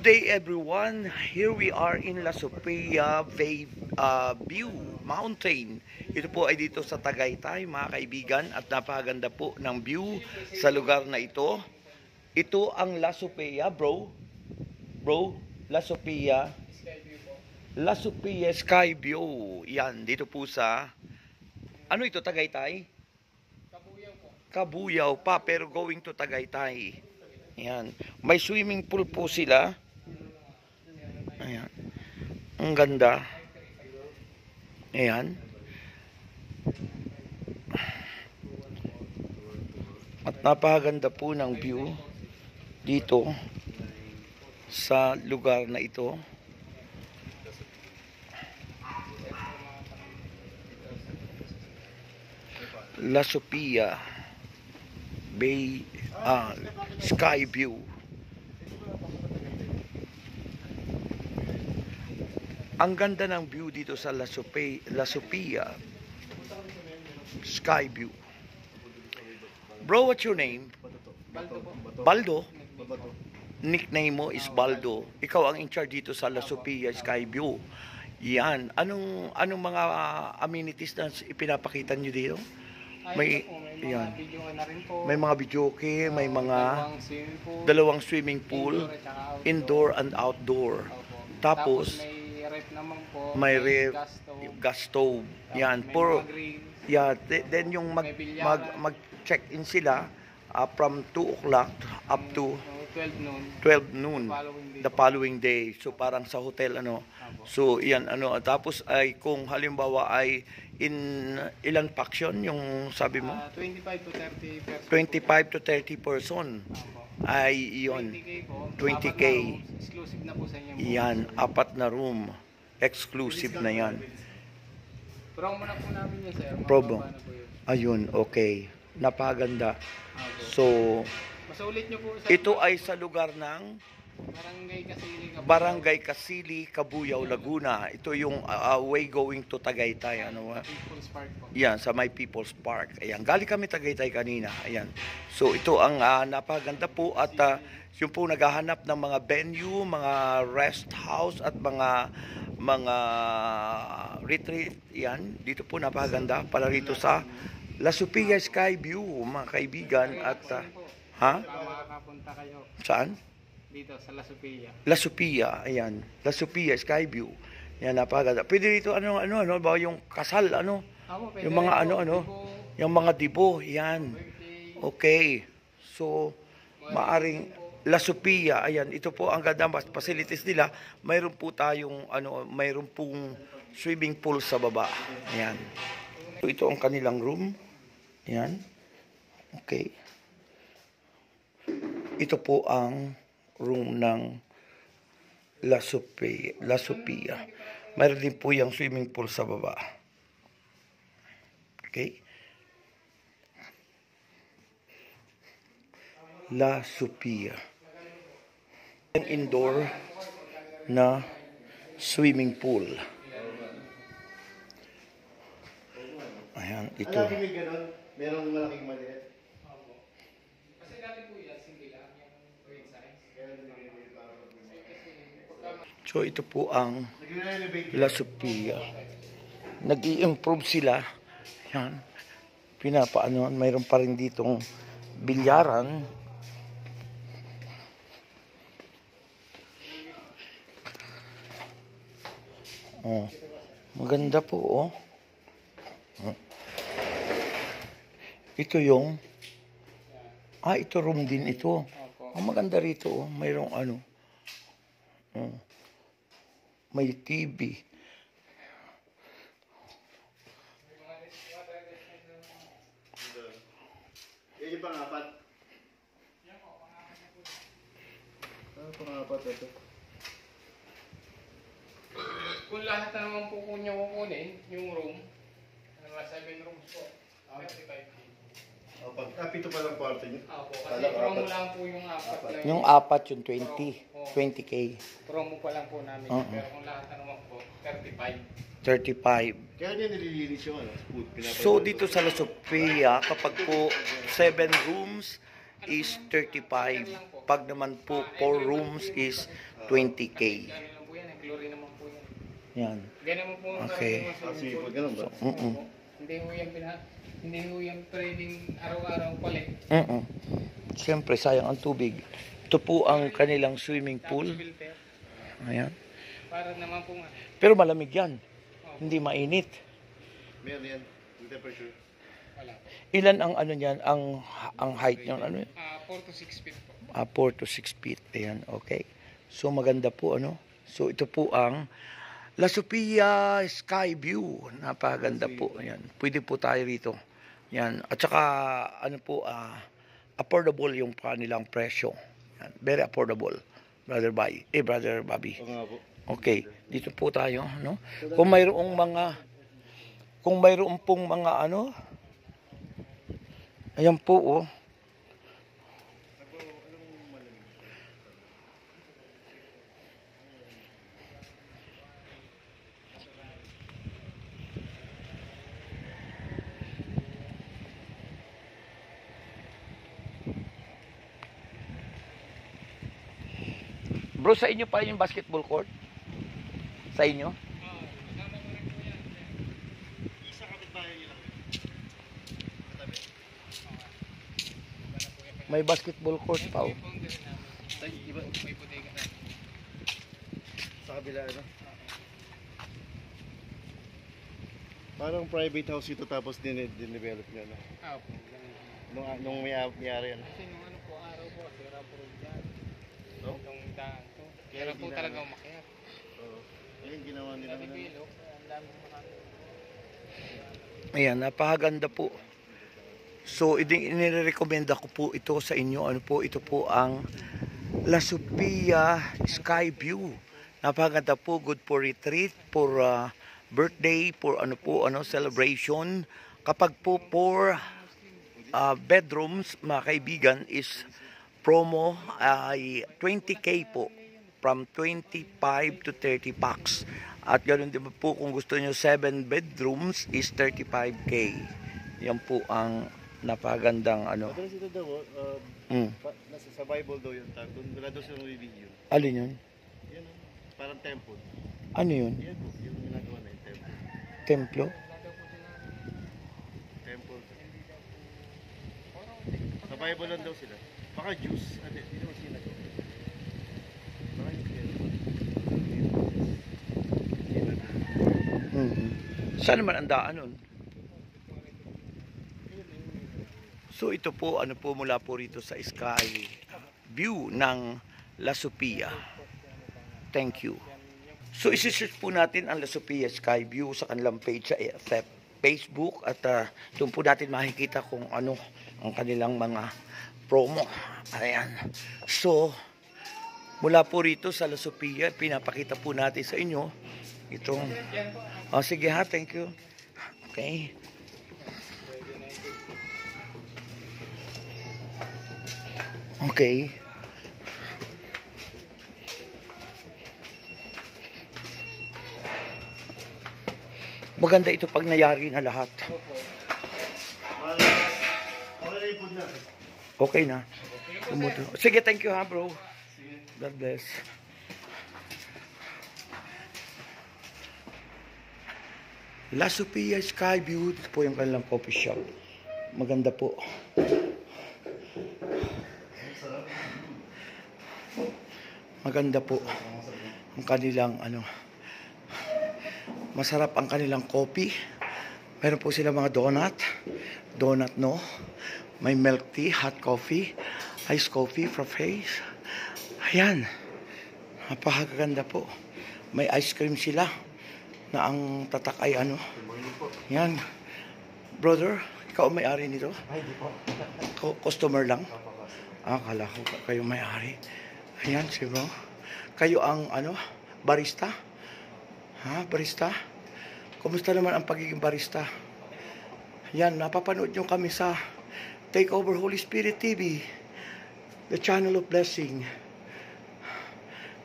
day everyone, here we are in La Sopia View Mountain. Ito po ay dito sa Tagaytay mga kaibigan at napakaganda po ng view sa lugar na ito. Ito ang La Sopia bro, La Sopia Sky View. Yan, dito po sa, ano ito, Tagaytay? Kabuyao pa pero going to Tagaytay. Ayan. May swimming pool po sila. Ayan. Ang ganda. Ayan. At napakaganda po ng view dito sa lugar na ito. La Sopia Sky View. Ang ganda ng view dito sa La Sopia Sky View. Bro, what's your name? Baldo. Nickname mo is Baldo. Ikaw ang in charge dito sa La Sopia Sky View. Yan. Anong mga amenities na ipinapakita nyo dito? May yan. May mga videoke, may mga dalawang swimming pool, indoor and outdoor. Tapos may ref, gas stove. Yan. Yeah, then yung mag-check-in sila from 2 o'clock up to 12 noon the following day. So parang sa hotel So yan tapos ay kung halimbawa ay in ilan faction yung sabi mo? 25 to 30 person. Ay iyon. 20K. Exclusive na po sa inyo. Yan, 4 na room. Exclusive na yan. Promo na po namin yun, sir. Promo. Ayun, okay. Napaganda. So, masaulit nyo po, sir. ito ay sa lugar ng Barangay Kasili, Kabuyao, Laguna. Ito yung way going to Tagaytay. People's Park po. Yan, sa My People's Park. Ayan, galing kami Tagaytay kanina. Ayan. So, ito ang napaganda po at yung po naghahanap ng mga venue, mga rest house at mga retreat. Yan, dito po napaganda para rito sa La Sopia Sky View, mga kaibigan. At, Makakapunta kayo. Saan? Dito sa La Sopia. La Sopia, ayan. La Sopia Sky View. Yan, napaganda. Pwede dito ba yung kasal, yung mga yung mga dibo, yan. Okay. So, maaring La Sopia, ayan, ito po ang ganda facilities nila. Mayroon po tayong mayroon pong swimming pool sa baba. Ayan. So, ito ang kanilang room. Ayan. Okay. Ito po ang room ng La Sopia. Mayroon din po yung swimming pool sa baba. Okay. La Sopia. Indoor na swimming pool. Ayan, ito. Merong malaking maliit. Kasi dati po yan, single lang yung grade size. So ito po ang La Sopia. Nag-i-improve sila. Yan. Mayroon pa rin ditong bilyaran. Oh, maganda po, oh. Ito yung ito room din ito. Ang maganda rito, oh. Mayroong may TV. Yan yung pang-apat. Pang-apat ito. Kung lahat na naman po kung nyo kukunin, yung room, 7 rooms po, 35K. Pito pa lang kwarto nyo. Opo, kasi promo lang po yung 4 na Yung 4, yung 20K. Promo pa lang po namin. Pero kung lahat na naman po, 35. Kaya niya nililinis yung food. So dito sa La Sopia, kapag po 7 rooms is 35. Pag naman po 4 rooms is 20K. Ano lang po yan, chlorine naman po yan. Yan. Ganyan mo po ang Okay. karaniwan sa Kasi swimming pag pool. ganun ba? Mm-mm. Hindi ho yung training araw-araw palit. Mm-mm. Siyempre, sayang ang tubig. Ito po ang kanilang swimming Tapos pool. filter. Ayan. Para naman po nga. Pero malamig yan. Oh, Hindi mainit. Meron yan. Yung temperature. wala po. Ilan ang ano niyan, ang height niyan, ano? 4 to 6 feet po. 4 to 6 feet. Ayan, okay. So maganda po ano. So ito po ang La Sophia Sky View. Napakaganda po. Ayan. Pwede po tayo rito. Yan. At saka ano po affordable yung kanilang presyo. Yan. Very affordable. Brother Bobby. Oo nga po. Okay. Dito po tayo, no? Kung mayroong pong mga ano, ayan po, oh. Bro, sa inyo pa yung basketball court? Sa inyo? Isa kapitbahay nyo lang. Katabi. May basketball court pa, oh. Iba. May bodega na. Sa kabila, ano? Parang private house ito tapos din-develop nyo, no? Po. Nung may-ari, ano? Kasi nung ano po, araw po, sira po rin dyan. No? Itong daan to. Kaya po talaga umakyat. Oo. Ayun, ginawa nila. Sabi ano? ko yun, ang dami makakita. Ayan, napakaganda po. So, inirekomenda ko po ito sa inyo. Ano po, ito po ang La Sophia Sky View. Napakaganda po, good for retreat, for birthday, for celebration. Kapag po for bedrooms, mga kaibigan, is promo ay 20K po. From 25 to 30 packs. At ganoon din po kung gusto nyo 7 bedrooms is 35K. Yan po ang napagandang ano. Madalas ito daw, nasa sa Bible daw yung tag. Wala daw silang video. Alin yun? Yan, parang temple. Ano yun? Yan po, yung ginagawa na yung temple. Templo? Temple. Sa Bible lang daw sila. Baka Jews. Hindi naman sila. Baka yung Saan naman ang daan nun? So ito po, ano po mula po rito sa Sky View ng La Sophia. Thank you. So isi-search po natin ang La Sophia Sky View sa kanilang page sa Facebook at doon po natin makikita kung ano ang kanilang mga promo. Ayan. So, mula po rito sa La Sophia, pinapakita po natin sa inyo itong... Oh, sige ha, thank you. Okay. Okay. Maganda ito pag nayari na lahat. Okay na. Sige, thank you ha, bro. God bless. La Sophia Sky View. Ito po yung kanilang coffee shop. Maganda po. Maganda po ang kanilang masarap ang kanilang coffee. Meron po sila mga donut no, may milk tea, hot coffee, iced coffee, frappe. Ayan, napakaganda po. May ice cream sila na ang tatak ay yan. Brother, ikaw may-ari nito? Ay, di po. Customer lang? Akala ko kayo may-ari. Ayan, siguro. Kayo ang barista? Ha, barista? Kumusta naman ang pagiging barista? Yan, napapanood nyo kami sa Take Over Holy Spirit TV, the channel of blessing.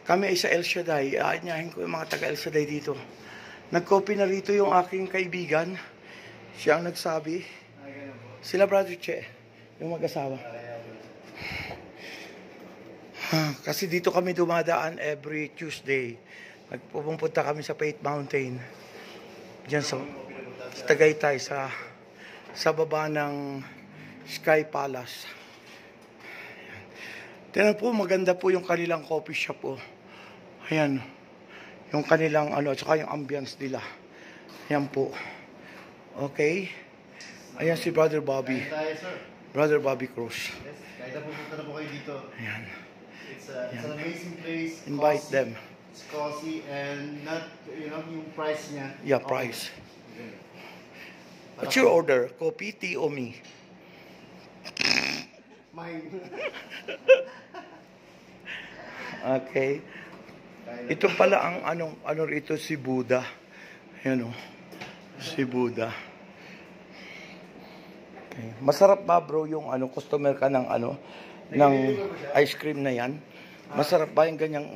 Kami ay sa El Shaddai. Aanyahin ko yung mga taga El Shaddai dito. Nag-copy na rito yung aking kaibigan. Siya ang nagsabi. Sila Brother Che, yung mag-asawa. Kasi dito kami dumadaan every Tuesday. Pupunta kami sa Faith Mountain. Diyan sa Tagaytay sa baba ng Sky Palace. Tingnan po, maganda po yung kanilang coffee shop po. Ayan. Yung kanilang at saka yung ambience nila. Ayan po. Okay. Ayan si Brother Bobby. Tayo, sir. Brother Bobby Cruz. Yes, kahit na pupunta na po kayo dito. Ayan. It's an amazing place. Invite cozy. them. It's cozy and not, yung price niya. Yeah, price. What's your order? Coffee, tea, o me? Mine. Okay. Ito pala ang ano rito si Buddha. Ayan o. Si Buddha. Okay. Masarap ba bro yung customer ka ng ng ice cream na yan? Masarap ba yung ganyang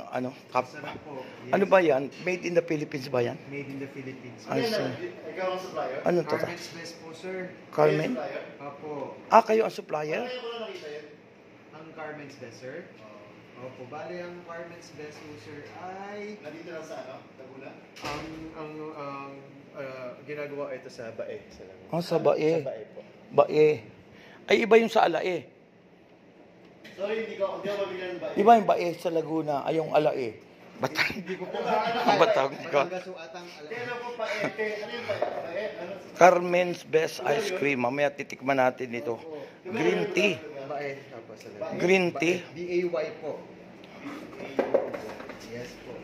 cup? Sarap po. Ano ba yan? Made in the Philippines ba yan? Made in the Philippines. I see. Ikaw ang supplier? Ano to? Carmen's Best po, sir. Carmen? Opo. Kayo ang supplier? Ano ko na nakita yun? Ang Carmen's Best, sir? Opo, bali ang Carmen's Best po, sir, ay Nandito lang sa Laguna? ang ginagawa ito sa Bae. Sa Bae. Sa Bae po. Bae. Ay, iba yung sa Alae. Sorry, hindi ako mabigyan ng bae. Iba yung Bae sa Laguna, ay yung Alae. Batang. Hindi ko po Batang ka. Batangas atang Kaya na po pae. Ano yung pae? Ano? Carmen's Best Ice Cream. Mamaya titikman natin ito. Green tea. Bae. Opo, sa Bae. Green tea. B-A-Y po. Yes po.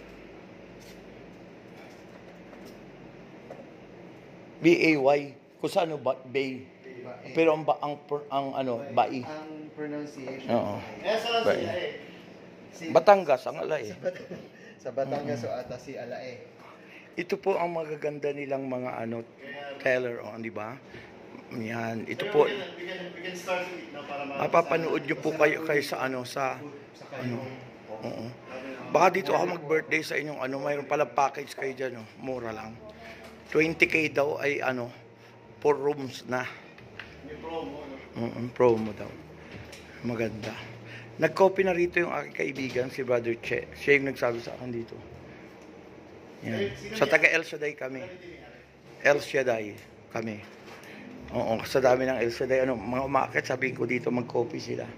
B-A-Y. Kung saan ba? Bay. Bae. Pero ang Bai. Ang pronunciation. Oo. Eh, saan Bae. sila eh? Batangas, ang Alae. Sa Batangas o ata si Alae. Ito po ang magaganda nilang mga teller, di ba? Yan. Ito po. We can start it na para Mapapanood nyo po kayo sa Sa Oo. Baka dito ako mag-birthday sa inyong mayroon pala package kayo dyan, mura lang. 20K daw ay 4 rooms na. May promo. Promo daw. Maganda. Nag-copy na rito yung aking kaibigan, si Brother Che. Siya yung nagsabi sa akin dito. Yan. Sa taga El Shaddai kami. El Shaddai kami. Oo, sa dami ng El Shaddai, mga umakit, sabihin ko dito mag-copy sila.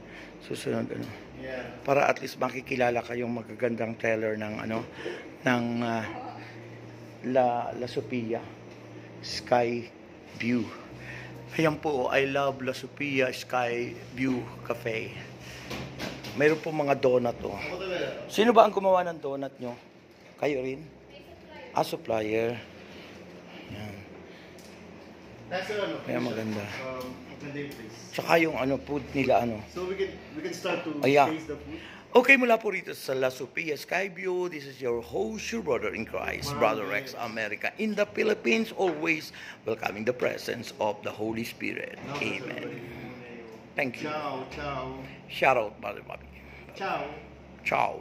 Susunod, Yeah. para at least makikilala kayong magagandang teller ng La Sophia Sky View. Ayan po, I love La Sophia Sky View Cafe. Mayroon po mga donut to. Ako talaga. Sino ba ang gumawa ng donut nyo? Kayo rin? Supplier. Yan. Nasa Kaya maganda. Maganda yung place. Tsaka yung food nila So we can start to Ayan. taste the food. Okay, mula po rito sa La Sophia Skyview, this is your host, your brother in Christ, Brother Rex America. In the Philippines, always welcoming the presence of the Holy Spirit. Amen. Thank you. Ciao, ciao. Shout out, Brother Bobby. Ciao. Ciao.